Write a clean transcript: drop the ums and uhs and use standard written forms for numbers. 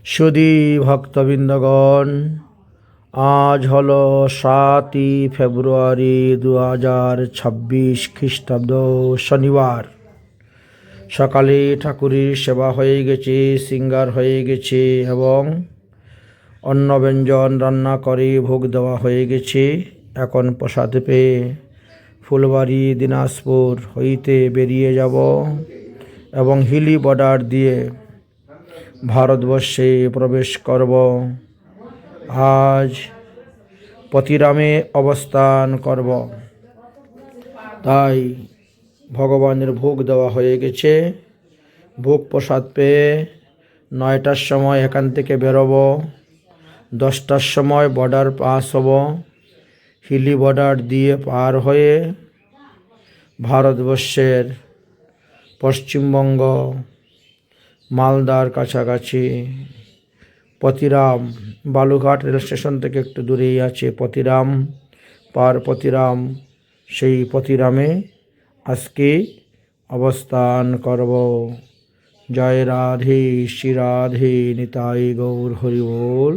সুধী ভক্তবৃন্দগণ, আজ হলো 7ই ফেব্রুয়ারি 2026 খ্রিস্টাব্দ, শনিবার। সকালে ঠাকুরের সেবা হয়ে গেছে, সিঙ্গার হয়ে গেছে এবং অন্ন ব্যঞ্জন রান্না করে ভোগ দেওয়া হয়ে গেছে। এখন প্রসাদ পেয়ে ফুলবাড়ি দিনাজপুর হইতে বেরিয়ে যাব এবং হিলি বর্ডার দিয়ে ভারতবর্ষে প্রবেশ করব। আজ পতিরামে অবস্থান করব, তাই ভগবানের ভোগ দেওয়া হয়ে গেছে। ভোগ প্রসাদ পেয়ে 9টার সময় এখান থেকে বেরোবো, 10টার সময় বর্ডার পাস হব। হিলি বর্ডার দিয়ে পার হয়ে ভারতবর্ষের পশ্চিমবঙ্গ মালদার কাছাকাছি পতিরাম, বালুঘাট রেল স্টেশন থেকে একটু দূরেই আছে পতিরাম, পতিরাম, সেই পতিরামে আজকে অবস্থান করব। জয় রাধে, শ্রী রাধে, নিতাই গৌর হরি বল।